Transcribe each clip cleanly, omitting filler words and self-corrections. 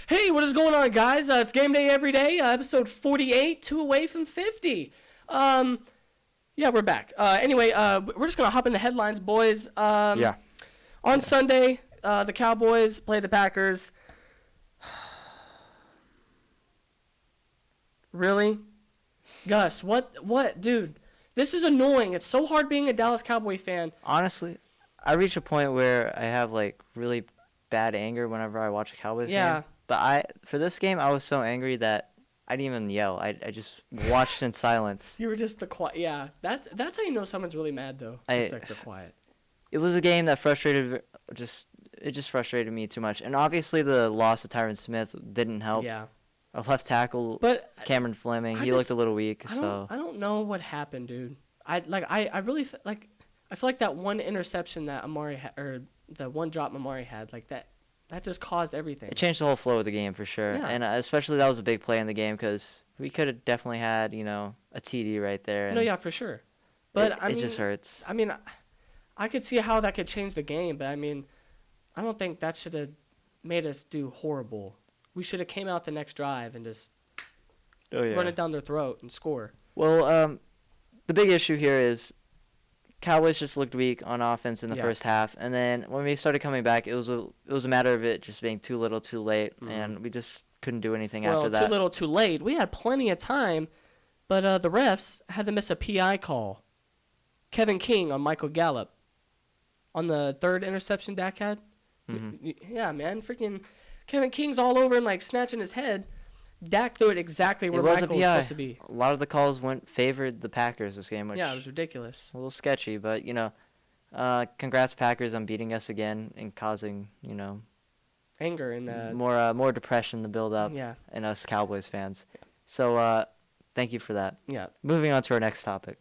Hey, what is going on, guys? It's Game Day every day, episode 48, 2 away from 50. Yeah, we're back. Anyway, we're just going to hop in the headlines, boys. Yeah. On Sunday, the Cowboys played the Packers. Really? Gus, what, dude? This is annoying. It's so hard being a Dallas Cowboy fan. Honestly, I reach a point where I have, like, really bad anger whenever I watch a Cowboys game. But for this game, I was so angry that I didn't even yell. I just watched in silence. You were just the quiet. Yeah, that's how you know someone's really mad, though. It's like they're quiet. It was a game that just frustrated me too much. And obviously the loss of Tyron Smith didn't help. Yeah. A left tackle, but Cameron Fleming, he looked a little weak. I don't know what happened, dude. I really feel like that one interception that Amari or the one drop Amari had, like that just caused everything. It changed the whole flow of the game for sure. Yeah. And especially that was a big play in the game because we could have definitely had, a TD right there. No, yeah, for sure. But it just hurts. I mean, I could see how that could change the game, but I mean, I don't think that should have made us do horrible. We should have came out the next drive and just run it down their throat and score. Well, the big issue here is Cowboys just looked weak on offense in the first half, and then when we started coming back, it was a matter of it just being too little, too late, and we just couldn't do anything after that. Too little, too late. We had plenty of time, but the refs had to miss a PI call. Kevin King on Michael Gallup on the third interception Dak had. Mm-hmm. Yeah, man, freaking Kevin King's all over him, like snatching his head. Dak threw it exactly where Michael was supposed to be. A lot of the calls favored the Packers this game, which it was ridiculous. A little sketchy, but congrats Packers on beating us again and causing anger and more depression to build up in us Cowboys fans. So thank you for that. Yeah. Moving on to our next topic.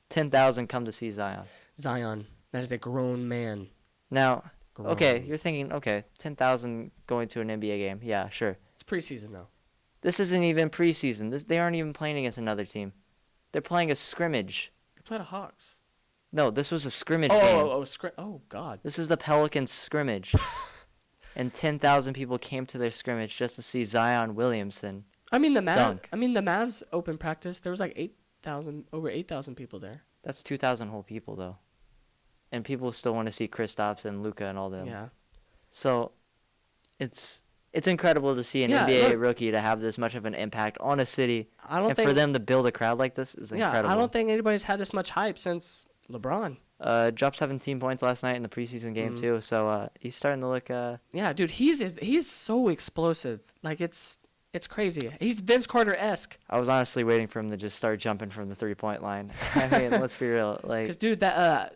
10,000 come to see Zion. Zion, that is a grown man. Now, okay, you're thinking, 10,000 going to an NBA game. Yeah, sure. It's preseason though. This isn't even preseason. They aren't even playing against another team. They're playing a scrimmage. They played the Hawks. No, this was a scrimmage game. Oh, God. This is the Pelicans scrimmage. And 10,000 people came to their scrimmage just to see Zion Williamson dunk. the Mavs open practice, there was like over 8,000 people there. That's 2,000 whole people, though. And people still want to see Kristaps and Luka and all them. Yeah. So, it's incredible to see an NBA rookie to have this much of an impact on a city. For them to build a crowd like this is incredible. I don't think anybody's had this much hype since LeBron. Dropped 17 points last night in the preseason game too. So he's starting to look. Yeah, dude, he's so explosive. Like it's crazy. He's Vince Carter-esque. I was honestly waiting for him to just start jumping from the 3-point line. I mean, let's be real. Like, because dude,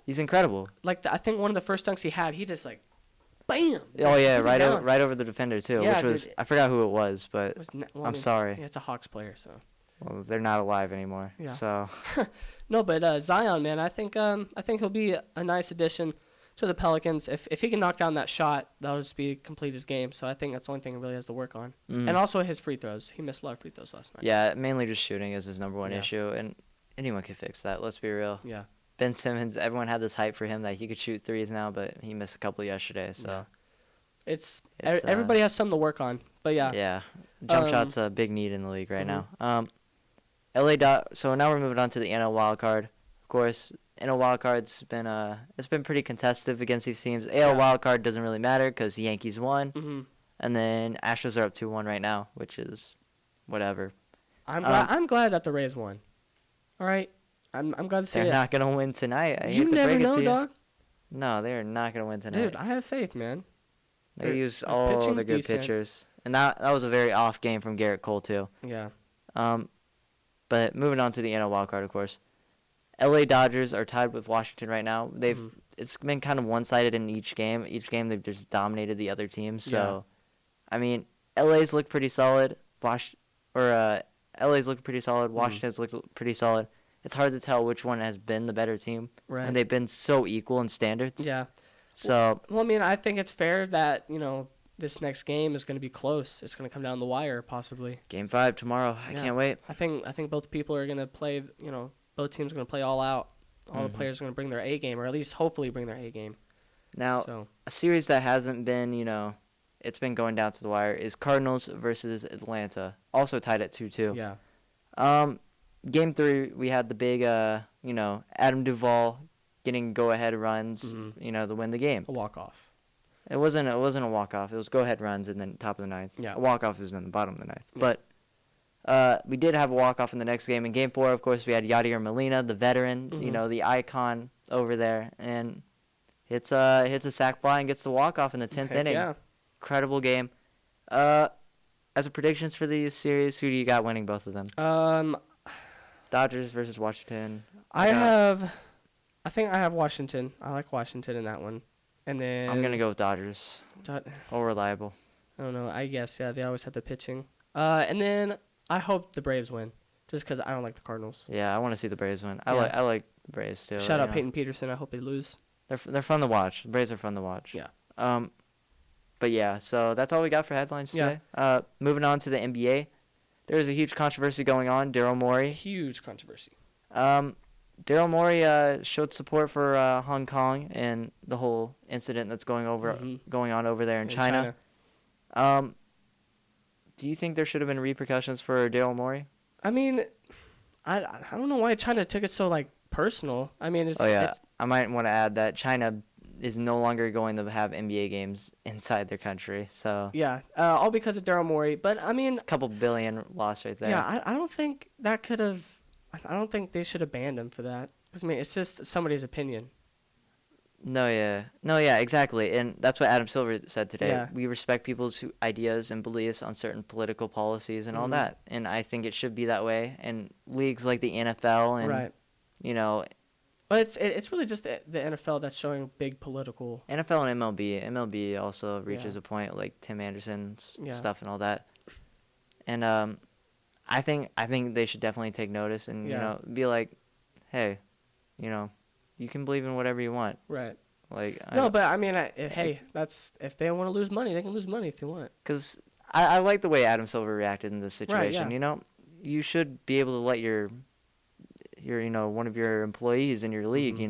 he's incredible. Like I think one of the first dunks he had, he just like. Bam! Oh yeah, right over the defender too, which was dude, I forgot who it was, but I'm sorry. Yeah, it's a Hawks player, so. Well, they're not alive anymore. Yeah. So. No, but Zion, man, I think he'll be a nice addition to the Pelicans. If he can knock down that shot, that'll just complete his game. So I think that's the only thing he really has to work on, and also his free throws. He missed a lot of free throws last night. Yeah, mainly just shooting is his number one issue, and anyone can fix that. Let's be real. Yeah. Ben Simmons, everyone had this hype for him that he could shoot threes now, but he missed a couple yesterday. So. Yeah. It's everybody has something to work on, but yeah. Yeah, jump shot's a big need in the league right now. So now we're moving on to the NL wild card. Of course, NL wild card's been pretty contested against these teams. AL wild card doesn't really matter because Yankees won, and then Astros are up 2-1 right now, which is whatever. I'm glad that the Rays won. All right, I'm glad to see they're not gonna win tonight. You never know, dog. No, they're not gonna win tonight. Dude, I have faith, man. They used all the good pitchers. And that was a very off game from Garrett Cole, too. Yeah. But moving on to the NL wildcard, of course. LA Dodgers are tied with Washington right now. It's been kind of one-sided in each game. Each game they've just dominated the other teams. So, I mean, LA's looked pretty solid. LA's looked pretty solid. Washington's looked pretty solid. It's hard to tell which one has been the better team. Right. And they've been so equal in standards. Yeah. So. Well, I mean, I think it's fair that, this next game is going to be close. It's going to come down the wire, possibly. Game 5 tomorrow. I can't wait. I think both people are going to play, both teams are going to play all out. All the players are going to bring their A game, or at least hopefully bring their A game. Now, a series that hasn't been, it's been going down to the wire, is Cardinals versus Atlanta, also tied at 2-2. Yeah. Game 3, we had the big, Adam Duvall getting go-ahead runs, to win the game. A walk-off. It wasn't a walk-off. It was go-ahead runs and then top of the ninth. Yeah. A walk-off is in the bottom of the ninth. Yeah. But we did have a walk-off in the next game. In Game 4, of course, we had Yadier Molina, the veteran, the icon over there, and hits a sac fly and gets the walk-off in the 10th inning. Yeah. Incredible game. As a predictions for these series, who do you got winning both of them? Dodgers versus Washington. I think I have Washington. I like Washington in that one. And then I'm gonna go with Dodgers. All reliable. I don't know. I guess they always have the pitching. And then I hope the Braves win, just because I don't like the Cardinals. Yeah, I want to see the Braves win. I like the Braves too. Shout out Peyton Peterson. I hope they lose. They're fun to watch. The Braves are fun to watch. Yeah. But yeah, so that's all we got for headlines today. Moving on to the NBA, there's a huge controversy going on. Daryl Morey. Huge controversy. Daryl Morey showed support for Hong Kong and the whole incident that's going on over there in China. Do you think there should have been repercussions for Daryl Morey? I mean, I don't know why China took it so personal. I mean, it's I might want to add that China is no longer going to have NBA games inside their country. So yeah, all because of Daryl Morey. But I mean, a couple billion lost right there. Yeah, I don't think that could have. I don't think they should have banned him for that. 'Cause, I mean, it's just somebody's opinion. No, yeah, exactly, and that's what Adam Silver said today. Yeah. We respect people's ideas and beliefs on certain political policies and all that, and I think it should be that way. And leagues like the NFL and Right. But it's really just the NFL that's showing big political. NFL and MLB also reaches a point like Tim Anderson's stuff and all that. And I think they should definitely take notice and be like, hey, you can believe in whatever you want. Right. No, but I mean, hey, that's if they want to lose money, they can lose money if they want. Because I like the way Adam Silver reacted in this situation. Right, yeah. You should be able to let your one of your employees in your league, be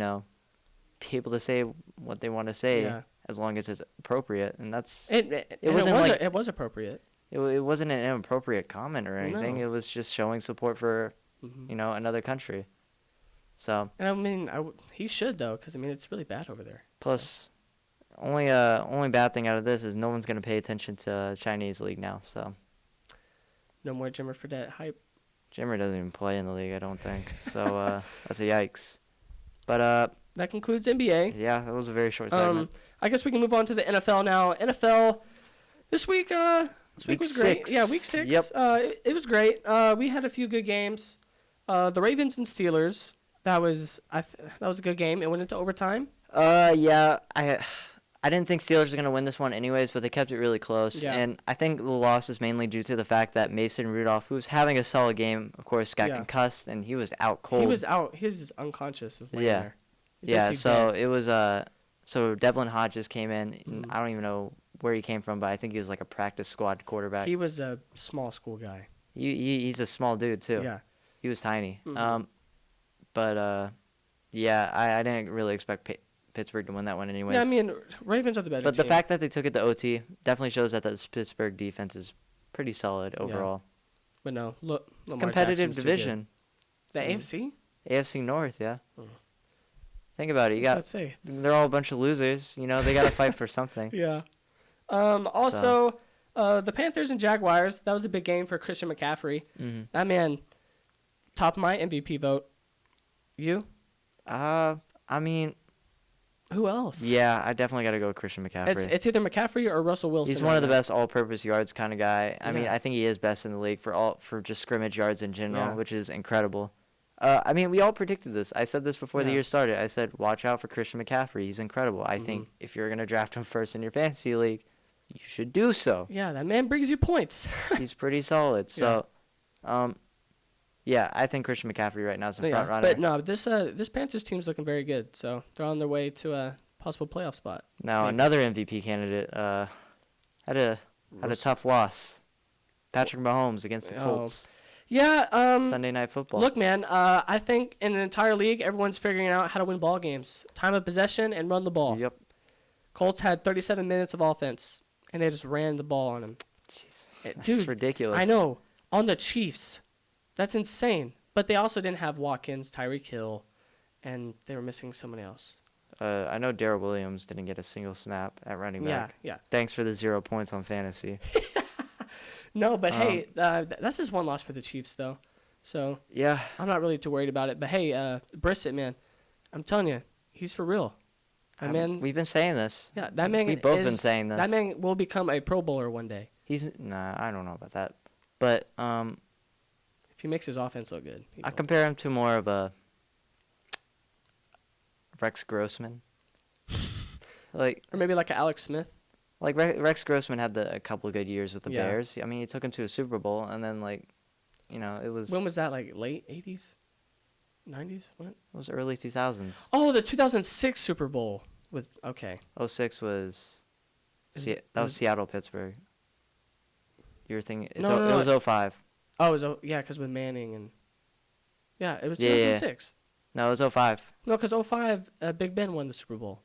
able to say what they want to say as long as it's appropriate, and that's it was appropriate. It wasn't an inappropriate comment or anything. No. It was just showing support for another country. So. And I mean, he should though, because I mean it's really bad over there. Plus, only bad thing out of this is no one's gonna pay attention to Chinese league now. So. No more Jimmer Fredette hype. Jimmer doesn't even play in the league, I don't think. So that's a yikes. But that concludes NBA. Yeah, that was a very short segment. I guess we can move on to the NFL now. NFL this week. This week was great. 6. Yeah, week 6. Yep. It was great. We had a few good games. The Ravens and Steelers. That was a good game. It went into overtime. Yeah, I didn't think Steelers were going to win this one anyways, but they kept it really close. Yeah. And I think the loss is mainly due to the fact that Mason Rudolph, who was having a solid game, of course, got concussed, and he was out cold. He was out. He was unconscious. There. Yeah, so it was so Devlin Hodges came in. And I don't even know where he came from, but I think he was like a practice squad quarterback. He was a small school guy. He's a small dude, too. Yeah. He was tiny. Mm-hmm. I didn't really expect Pittsburgh to win that one anyways. Yeah, I mean, Ravens are the better But team. the fact that they took it to OT definitely shows that the Pittsburgh defense is pretty solid overall. But no, look. It's a competitive division. The AFC? AFC North, yeah. Think about it. Let's say. They're all a bunch of losers. They got to fight for something. Yeah. Also, the Panthers and Jaguars, that was a big game for Christian McCaffrey. Mm-hmm. That man, top of my MVP vote. You? I mean, who else? Yeah, I definitely got to go with Christian McCaffrey. It's either McCaffrey or Russell Wilson. He's one of the best all-purpose yards kind of guy. I mean, Yeah. I think he is best in the league for just scrimmage yards in general, which is incredible. I mean, we all predicted this. I said this before the year started. I said, watch out for Christian McCaffrey. He's incredible. I think if you're going to draft him first in your fantasy league, you should do so. Yeah, that man brings you points. He's pretty solid. So, I think Christian McCaffrey right now is a front runner. But no, this Panthers team's looking very good. So they're on their way to a possible playoff spot. Now, another MVP candidate had a tough loss. Patrick Mahomes against the Colts. Yeah. Sunday Night Football. Look, man, I think in an entire league, everyone's figuring out how to win ball games. Time of possession and run the ball. Yep. Colts had 37 minutes of offense. and they just ran the ball on him. That's Dude, ridiculous. I know. On the Chiefs. That's insane. But they also didn't have Watkins, Tyreek Hill, and they were missing somebody else. I know Darrell Williams didn't get a single snap at running back. Yeah. Thanks for the 0 points on fantasy. No, but hey, that's just one loss for the Chiefs, though. So Yeah. I'm not really too worried about it. But hey, Brissett, man, I'm telling you, he's for real. That man. We've been saying this. Yeah, that man. We've both been saying this. That man will become a Pro Bowler one day. I don't know about that. But if he makes his offense look good. I compare him to more of a Rex Grossman. Or maybe like an Alex Smith. Like Rex Grossman had a couple of good years with the Yeah. Bears. I mean, he took him to a Super Bowl, and then it was. When was that? Like late 80s, 90s? What? It was early 2000s. Oh, the 2006 Super Bowl with 06 was. That was Seattle Pittsburgh. You were thinking it No. was 05. Oh, it was because with Manning and it was Yeah, 2006. No, it was 05. No, because 05, Big Ben won the Super Bowl.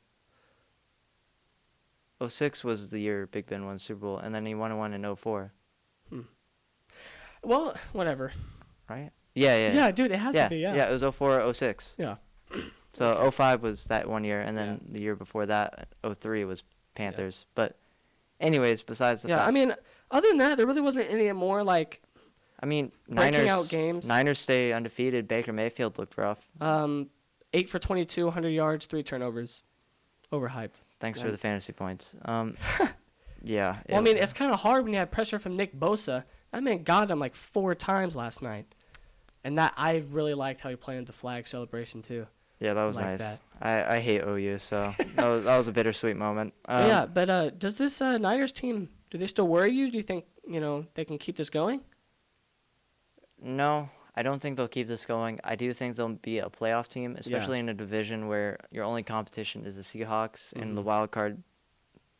06 was the year Big Ben won the Super Bowl, and then he won one in 04. Well, whatever. Right? Yeah. Yeah, dude, it has to be. Yeah. Yeah, it was 04, 06. Yeah. So 05 was that one year, and then the year before that, 03 was Panthers. But anyways, besides the fact. I mean, other than that, there really wasn't any more like. I mean, breaking out games. Niners stay undefeated. Baker Mayfield looked rough. 8 for 22, 100 yards, 3 turnovers. Overhyped. Thanks for the fantasy points. Yeah. Well, I mean, it's kind of hard when you have pressure from Nick Bosa. That man got him like 4 times last night. And that I really liked how he planted the flag celebration, too. Yeah, that was nice. I hate OU, so that was a bittersweet moment. But does this Niners team, do they still worry you? Do you think, they can keep this going? No, I don't think they'll keep this going. I do think they'll be a playoff team, especially in a division where your only competition is the Seahawks, and the wild card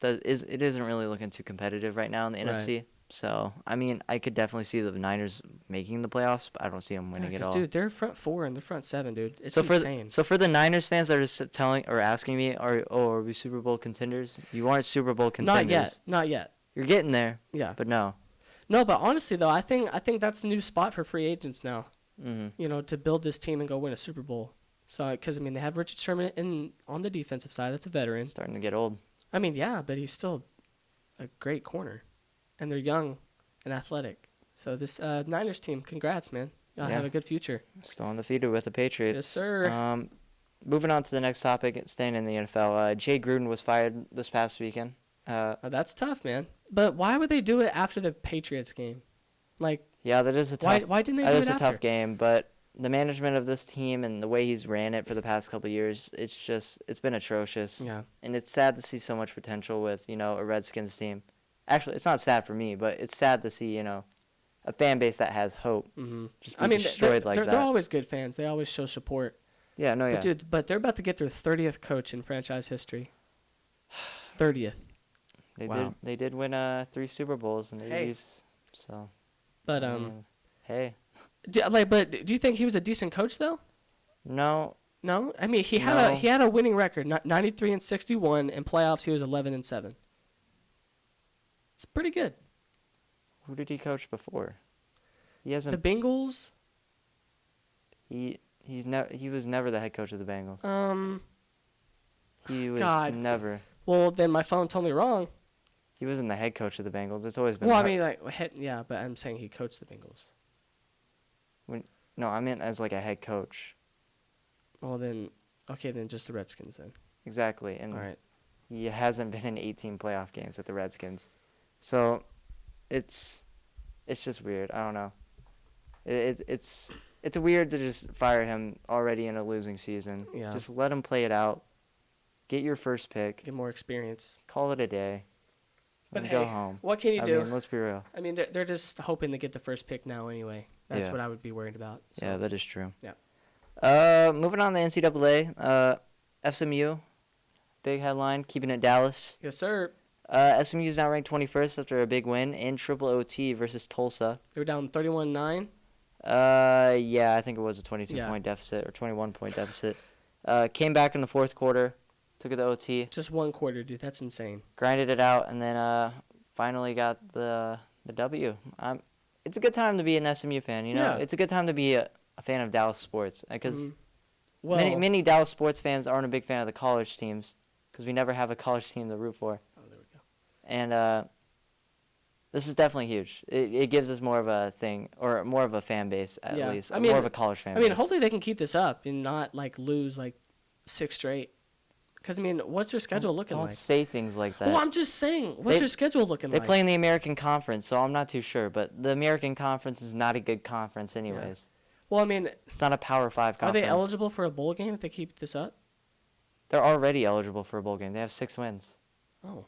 it isn't really looking too competitive right now in the NFC. So, I mean, I could definitely see the Niners making the playoffs, but I don't see them winning it all. Dude, they're front 4 and they're front 7, dude. It's insane. So for the Niners fans that are telling or asking me, are we Super Bowl contenders? You aren't Super Bowl contenders. Not yet. You're getting there. Yeah. But no. No, but honestly though, I think that's the new spot for free agents now. Mm-hmm. To build this team and go win a Super Bowl. So, because they have Richard Sherman on the defensive side. That's a veteran. Starting to get old. I mean, yeah, but he's still a great corner, and they're young and athletic. So this Niners team, congrats, man. Y'all have a good future. Still undefeated with the Patriots. Yes, sir. Moving on to the next topic, staying in the NFL. Jay Gruden was fired this past weekend. That's tough, man. But why would they do it after the Patriots game? Yeah, that is a tough. Why didn't they do it That is after? a tough game, but the management of this team and the way he's ran it for the past couple of years, it's been atrocious. Yeah. And it's sad to see so much potential with, a Redskins team. Actually, it's not sad for me, but it's sad to see, a fan base that has hope just be destroyed like that. They're always good fans. They always show support. Yeah, no, yeah. But they're about to get their 30th coach in franchise history. 30th. They did win 3 Super Bowls in the 80s. So. But hey. But do you think he was a decent coach though? No. No? I mean, he had a winning record, 93-61, in playoffs he was 11-7. It's pretty good. Who did he coach before? He hasn't. The Bengals? He was never the head coach of the Bengals. He was never. Well, then my phone told me wrong. He wasn't the head coach of the Bengals. It's always been. Well, I mean, but I'm saying he coached the Bengals. No, I meant as like a head coach. Well, then just the Redskins then. Exactly, and all right. He hasn't been in 18 playoff games with the Redskins, so it's just weird. I don't know. It's weird to just fire him already in a losing season. Yeah. Just let him play it out. Get your first pick. Get more experience. Call it a day. But go home. What can you do? I mean, let's be real. I mean, they're just hoping to get the first pick now anyway. That's what I would be worried about. So. Yeah, that is true. Yeah. Moving on to NCAA. SMU, big headline, keeping it Dallas. Yes, sir. SMU is now ranked 21st after a big win in triple OT versus Tulsa. They were down 31-9. Yeah, I think it was a 22-point deficit or 21-point deficit. Came back in the fourth quarter, took it to OT. Just one quarter, dude. That's insane. Grinded it out, and then finally got the W. It's a good time to be an SMU fan. You know, Yeah. it's a good time to be a fan of Dallas sports because Well, many Dallas sports fans aren't a big fan of the college teams because we never have a college team to root for. oh, there we go. And this is definitely huge. It gives us more of a thing, or more of a fan base at Yeah. least. I mean- more of a college fan I mean, base. hopefully they can keep this up and not like lose like 6 straight. Because I mean, what's their schedule looking Don't like? say things like that. Well, I'm just saying, what's their schedule looking They like? play in the American Conference, so I'm not too sure. But the American Conference is not a good conference anyways. Well, I mean, It's not a Power 5 are conference. they eligible for a bowl game if they keep this up? They're already eligible for a bowl game. They have 6 wins. Oh.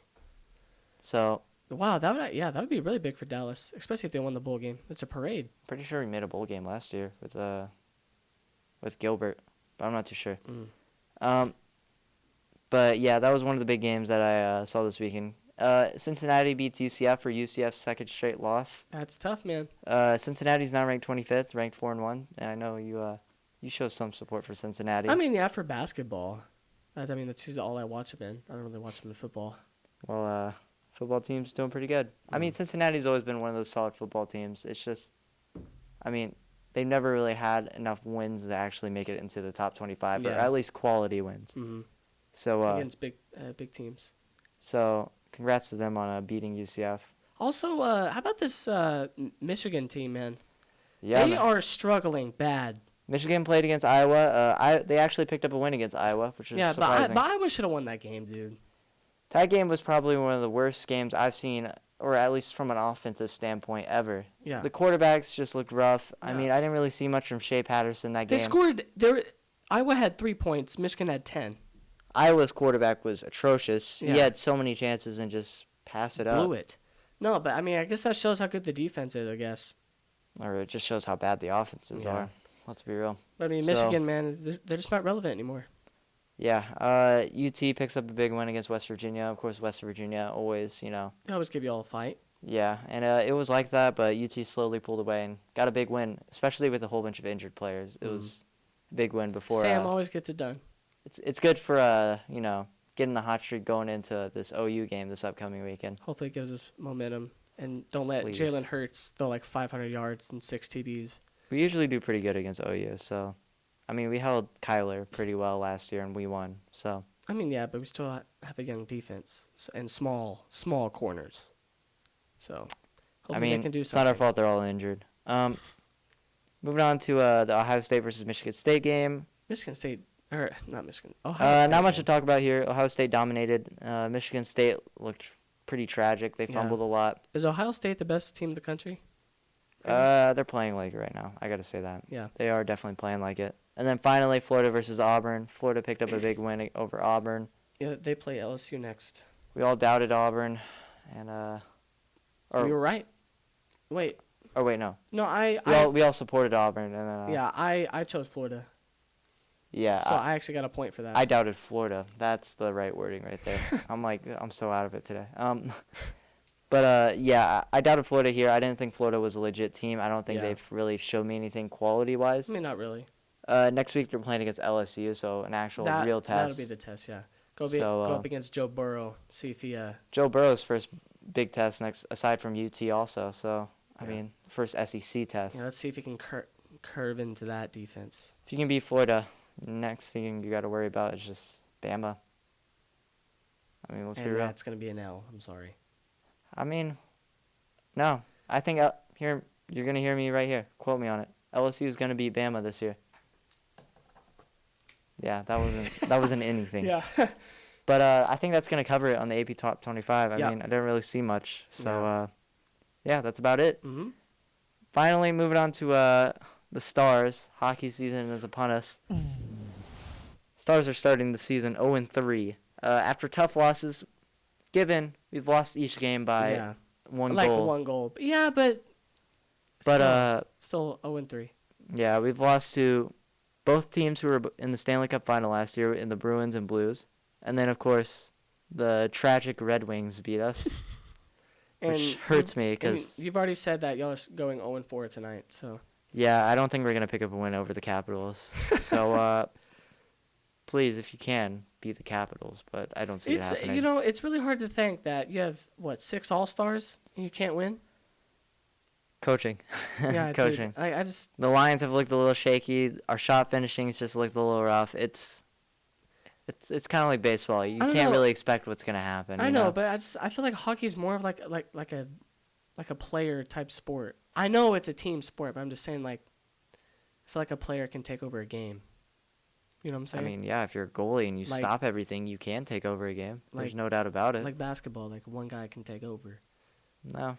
So, Wow, that would be really big for Dallas, especially if they won the bowl game. It's a parade. pretty sure we made a bowl game last year with Gilbert, but I'm not too sure. But yeah, that was one of the big games that I saw this weekend. Cincinnati beats UCF for UCF's second straight loss. That's tough, man. Cincinnati's now ranked 25th, ranked 4-1. And I know you show some support for Cincinnati. I mean, yeah, for basketball. I mean, that's usually all I watch them in. I don't really watch them in football. Well, football team's doing pretty good. I mean, Cincinnati's always been one of those solid football teams. It's just, I mean, they've never really had enough wins to actually make it into the top 25, or Yeah. at least quality wins. Mm-hmm. So, Against big teams. so congrats to them on beating UCF. Also, how about this Michigan team, man? Yeah, They are struggling bad. Michigan played against Iowa. They actually picked up a win against Iowa, which is surprising. but Iowa should have won that game, dude. That game was probably one of the worst games I've seen, or at least from an offensive standpoint, ever. Yeah. The quarterbacks just looked rough. I Yeah. mean, I didn't really see much from Shea Patterson that They game. scored. Iowa had 3 points. Michigan had 10. Iowa's quarterback was atrocious. Yeah. He had so many chances and just passed it up. Blew it. No, but I mean, I guess that shows how good the defense is, I guess. Or it just shows how bad the offenses Yeah. are. Let's be real. But I mean, So- Michigan, man, they're just not relevant anymore. Yeah. UT picks up a big win against West Virginia. Of course, West Virginia always, They always give you all a fight. Yeah, and it was like that, but UT slowly pulled away and got a big win, especially with a whole bunch of injured players. It was a big win before. Sam always gets it done. It's good for getting the hot streak going into this OU game this upcoming weekend. Hopefully, it gives us momentum. And don't let Please. Jalen Hurts throw like 500 yards and 6 TDs. We usually do pretty good against OU, so I mean we held Kyler pretty well last year and we won. So I mean, yeah, but we still have a young defense and small corners. So hopefully I mean they can do it's something. not our fault they're all injured. Moving on to the Ohio State versus Michigan State game. Michigan State, or not Michigan. Ohio State Not much to game. talk about here. Ohio State dominated. Michigan State looked pretty tragic. They Yeah. fumbled a lot. Is Ohio State the best team in the country? They're playing like it right now. I got to say that. Yeah. They are definitely playing like it. And then finally, Florida versus Auburn. Florida picked up a big win over Auburn. Yeah, they play LSU next. We all doubted Auburn, and We were right. Wait, wait, no. no, We all supported Auburn, and then yeah, I chose Florida, yeah. so I actually got a point for that. I doubted Florida. That's the right wording right there. I'm so out of it today. But yeah, I doubted Florida here. I didn't think Florida was a legit team. I don't think Yeah. they've really showed me anything quality-wise. I mean, not really. Next week they're playing against LSU, so an actual real test. That'll be the test, yeah. Go up against Joe Burrow, see if he. Joe Burrow's first big test next, aside from UT also. So I Yeah. mean, first SEC test. Yeah, let's see if he can curve into that defense. If you can beat Florida, next thing you got to worry about is just Bama. I mean, let's be And real. that's gonna be an L. I'm sorry. I mean, no. I think here you're gonna hear me right here. Quote me on it. LSU is gonna beat Bama this year. Yeah, that wasn't anything. Yeah. But I think that's gonna cover it on the AP Top 25. I Yeah. mean, I didn't really see much. So Yeah. yeah, that's about it. Mhm. Finally, moving on to the Stars. Hockey season is upon us. Stars are starting the season 0-3. After tough losses, we've lost each game by Yeah. one Like goal. one goal. Yeah, but. But still 0-3. yeah, we've lost to both teams who were in the Stanley Cup final last year, in the Bruins and Blues, and then of course the tragic Red Wings beat us, which hurts me because you've already said that y'all are going 0-4 tonight. So. yeah, I don't think we're gonna pick up a win over the Capitals. So please, if you can, beat the Capitals, but I don't see it happening. It's really hard to think that you have 6 All-Stars and you can't win. Coaching. Yeah, Coaching. Dude, I just The Lions have looked a little shaky. Our shot finishing's just looked a little rough. It's kind of like baseball. You can't really expect what's gonna happen. I know, but I feel like hockey's more of like a player type sport. I know it's a team sport, but I'm just saying I feel like a player can take over a game. You know what I'm saying? I mean, yeah, if you're a goalie and you stop everything, you can take over a game. There's no doubt about it. Like basketball, one guy can take over. No.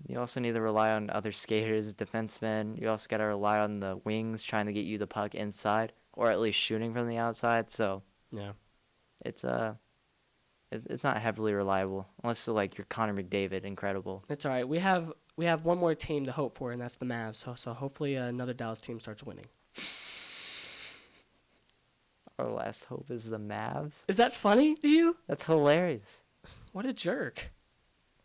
You also need to rely on other skaters, defensemen. You also got to rely on the wings trying to get you the puck inside, or at least shooting from the outside. So yeah, it's not heavily reliable unless you're like you're Connor McDavid, incredible. It's all right. We have one more team to hope for, and that's the Mavs. So hopefully another Dallas team starts winning. Our last hope is the Mavs. Is that funny to you? That's hilarious. What a jerk.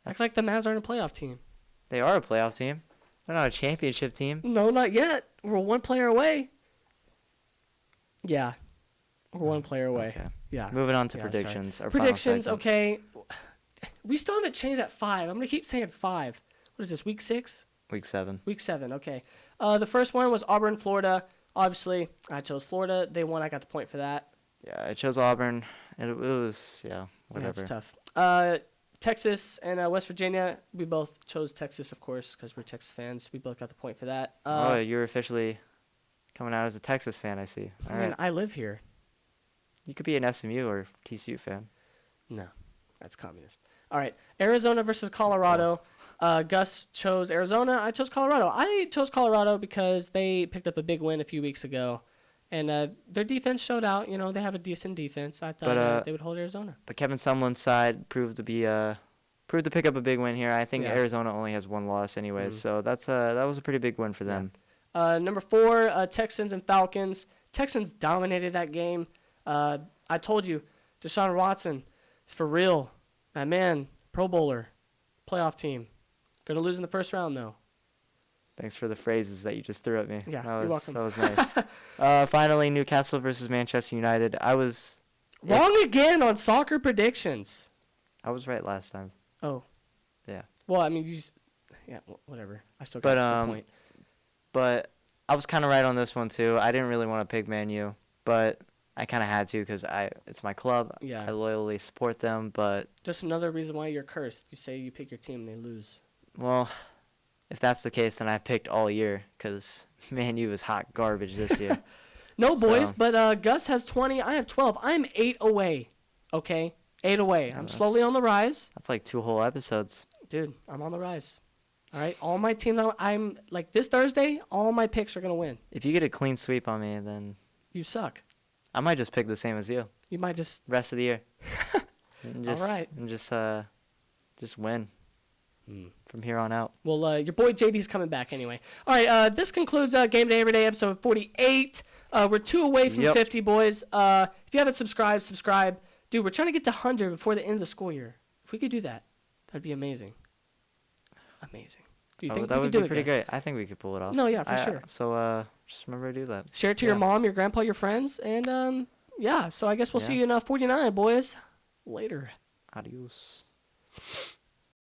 Act like the Mavs aren't a playoff team. They are a playoff team. They're not a championship team. No, not yet. We're one player away. Yeah. We're one player away. Okay. Yeah. Moving on to predictions. Predictions, okay. We still haven't changed at 5. I'm going to keep saying 5. What is this, week 6? Week 7. Week 7, okay. The first one was Auburn, Florida. Obviously, I chose Florida. They won. I got the point for that. Yeah, I chose Auburn. It was, whatever. That's tough. Texas and West Virginia, we both chose Texas, of course, because we're Texas fans. We both got the point for that. You're officially coming out as a Texas fan, I see. I mean, I live here. You could be an SMU or TCU fan. No, that's communist. All right, Arizona versus Colorado. Gus chose Arizona. I chose Colorado. I chose Colorado because they picked up a big win a few weeks ago, and their defense showed out. They have a decent defense. I thought they would hold Arizona. But Kevin Sumlin's side proved to pick up a big win here. I think Arizona only has 1 loss anyways, so that was a pretty big win for them. Number 4, Texans and Falcons. Texans dominated that game. I told you, Deshaun Watson is for real. That man, Pro Bowler, playoff team. Gonna lose in the first round though. Thanks for the phrases that you just threw at me. Yeah, you're welcome. That was nice. Finally, Newcastle versus Manchester United. I was wrong again on soccer predictions. I was right last time. Oh. Yeah. Well, I mean, whatever. I still got the point. But I was kind of right on this one too. I didn't really want to pick Man U, but I kind of had to because it's my club. Yeah. I loyally support them, but just another reason why you're cursed. You say you pick your team and they lose. Well, if that's the case, then I picked all year because Man U is hot garbage this year. No, boys, but Gus has 20. I have 12. I'm 8 away. Okay? 8 away. I'm slowly on the rise. That's like 2 whole episodes. Dude, I'm on the rise. All right? All my teams, I'm like this Thursday, all my picks are going to win. If you get a clean sweep on me, then you suck. I might just pick the same as you. You might just rest of the year. All right. And just win. From here on out. Well, your boy JD's coming back anyway. All right, this concludes Game Day Everyday episode 48. We're 2 away from 50, boys. If you haven't subscribe. Dude, we're trying to get to 100 before the end of the school year. If we could do that, that'd be amazing. Amazing. Do you think that we would could be do it, pretty guys? great. I think we could pull it off. No, yeah, for sure. So just remember to do that. Share it to your mom, your grandpa, your friends, and so I guess we'll see you in 49, boys. Later. Adios.